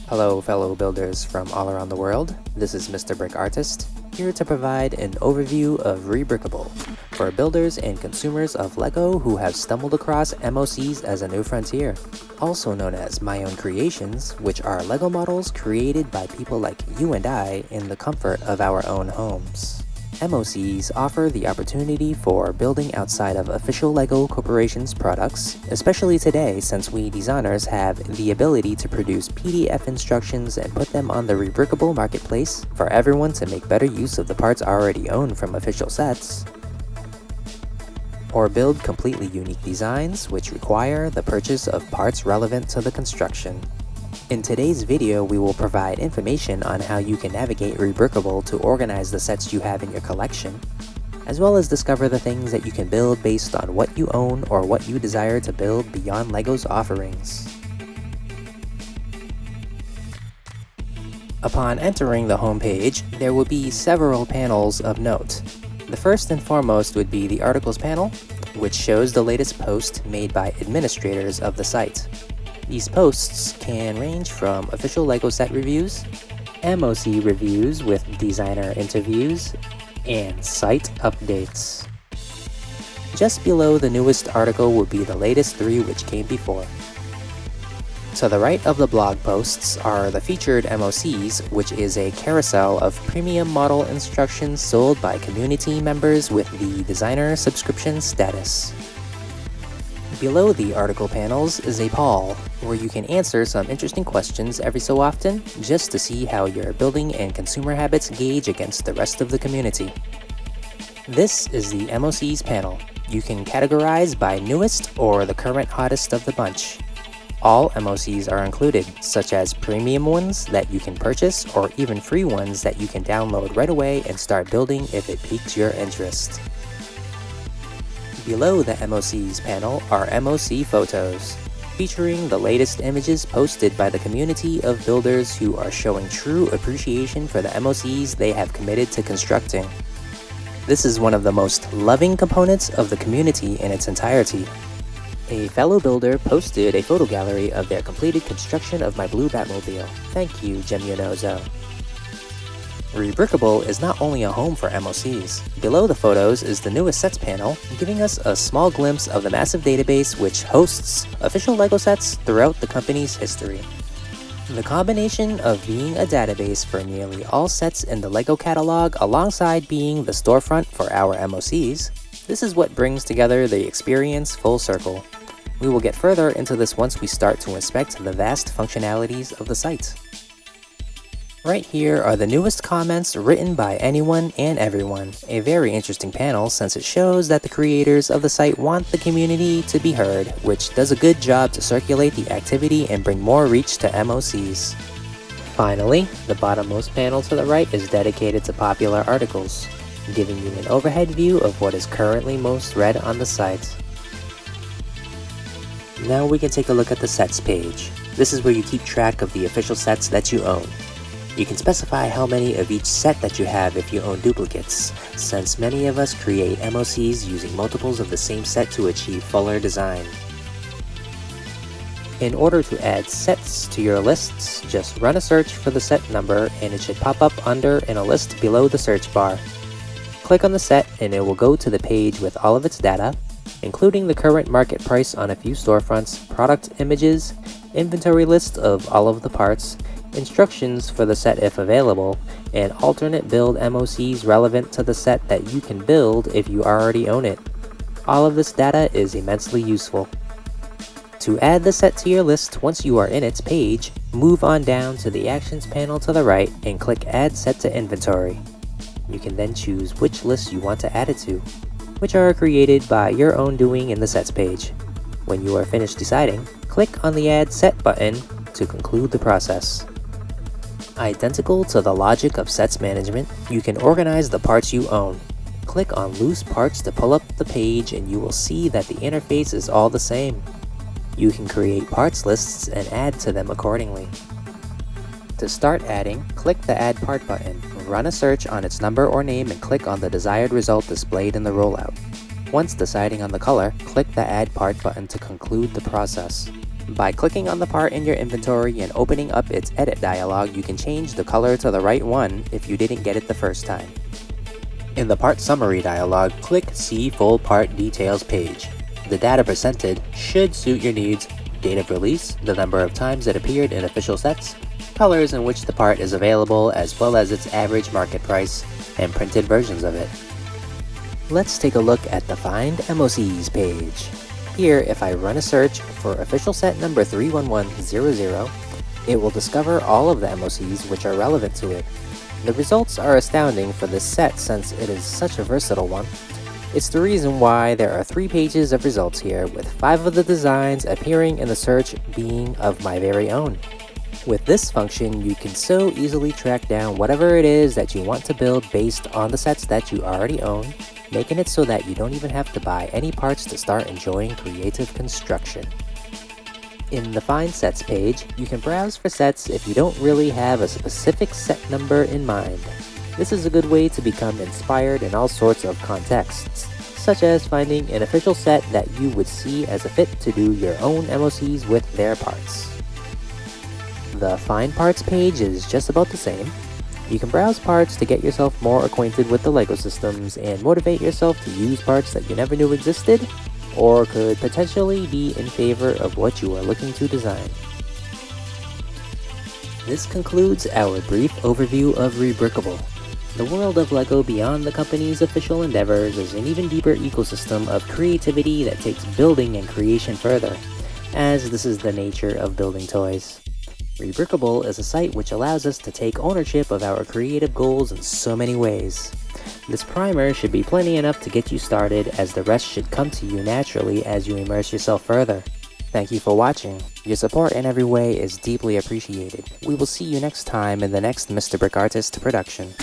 Hello fellow builders from all around the world, this is Mr. Brick Artist, here to provide an overview of Rebrickable for builders and consumers of LEGO who have stumbled across MOCs as a new frontier, also known as My Own Creations, which are LEGO models created by people like you and I in the comfort of our own homes. MOCs offer the opportunity for building outside of official LEGO Corporation's products, especially today since we designers have the ability to produce PDF instructions and put them on the Rebrickable marketplace for everyone to make better use of the parts already owned from official sets, or build completely unique designs which require the purchase of parts relevant to the construction. In today's video, we will provide information on how you can navigate Rebrickable to organize the sets you have in your collection, as well as discover the things that you can build based on what you own or what you desire to build beyond LEGO's offerings. Upon entering the home page, there will be several panels of note. The first and foremost would be the Articles panel, which shows the latest post made by administrators of the site. These posts can range from official LEGO set reviews, MOC reviews with designer interviews, and site updates. Just below the newest article will be the latest 3 which came before. To the right of the blog posts are the featured MOCs, which is a carousel of premium model instructions sold by community members with the designer subscription status. Below the article panels is a poll, where you can answer some interesting questions every so often, just to see how your building and consumer habits gauge against the rest of the community. This is the MOCs panel. You can categorize by newest or the current hottest of the bunch. All MOCs are included, such as premium ones that you can purchase or even free ones that you can download right away and start building if it piques your interest. Below the MOCs panel are MOC photos, featuring the latest images posted by the community of builders who are showing true appreciation for the MOCs they have committed to constructing. This is one of the most loving components of the community in its entirety. A fellow builder posted a photo gallery of their completed construction of my blue Batmobile. Thank you, Gemionozo. Rebrickable is not only a home for MOCs. Below the photos is the newest sets panel, giving us a small glimpse of the massive database which hosts official LEGO sets throughout the company's history. The combination of being a database for nearly all sets in the LEGO catalog alongside being the storefront for our MOCs, this is what brings together the experience full circle. We will get further into this once we start to inspect the vast functionalities of the site. Right here are the newest comments written by anyone and everyone, a very interesting panel since it shows that the creators of the site want the community to be heard, which does a good job to circulate the activity and bring more reach to MOCs. Finally, the bottommost panel to the right is dedicated to popular articles, giving you an overhead view of what is currently most read on the site. Now we can take a look at the sets page. This is where you keep track of the official sets that you own. You can specify how many of each set that you have if you own duplicates, since many of us create MOCs using multiples of the same set to achieve fuller design. In order to add sets to your lists, just run a search for the set number and it should pop up under in a list below the search bar. Click on the set and it will go to the page with all of its data, including the current market price on a few storefronts, product images, inventory list of all of the parts, instructions for the set if available, and alternate build MOCs relevant to the set that you can build if you already own it. All of this data is immensely useful. To add the set to your list once you are in its page, move on down to the Actions panel to the right and click Add Set to Inventory. You can then choose which list you want to add it to, which are created by your own doing in the Sets page. When you are finished deciding, click on the Add Set button to conclude the process. Identical to the logic of sets management, you can organize the parts you own. Click on Loose Parts to pull up the page and you will see that the interface is all the same. You can create parts lists and add to them accordingly. To start adding, click the Add Part button, run a search on its number or name and click on the desired result displayed in the rollout. Once deciding on the color, click the Add Part button to conclude the process. By clicking on the part in your inventory and opening up its edit dialog, you can change the color to the right one if you didn't get it the first time. In the part summary dialog, click See Full Part Details page. The data presented should suit your needs: date of release, the number of times it appeared in official sets, colors in which the part is available, as well as its average market price, and printed versions of it. Let's take a look at the Find MOCs page. Here, if I run a search for official set number 31100, it will discover all of the MOCs which are relevant to it. The results are astounding for this set since it is such a versatile one. It's the reason why there are 3 pages of results here, with 5 of the designs appearing in the search being of my very own. With this function, you can so easily track down whatever it is that you want to build based on the sets that you already own, making it so that you don't even have to buy any parts to start enjoying creative construction. In the Find Sets page, you can browse for sets if you don't really have a specific set number in mind. This is a good way to become inspired in all sorts of contexts, such as finding an official set that you would see as a fit to do your own MOCs with their parts. The Find Parts page is just about the same. You can browse parts to get yourself more acquainted with the LEGO systems and motivate yourself to use parts that you never knew existed or could potentially be in favor of what you are looking to design. This concludes our brief overview of Rebrickable. The world of LEGO beyond the company's official endeavors is an even deeper ecosystem of creativity that takes building and creation further, as this is the nature of building toys. Rebrickable is a site which allows us to take ownership of our creative goals in so many ways. This primer should be plenty enough to get you started, as the rest should come to you naturally as you immerse yourself further. Thank you for watching. Your support in every way is deeply appreciated. We will see you next time in the next Mr. Brick Artist production.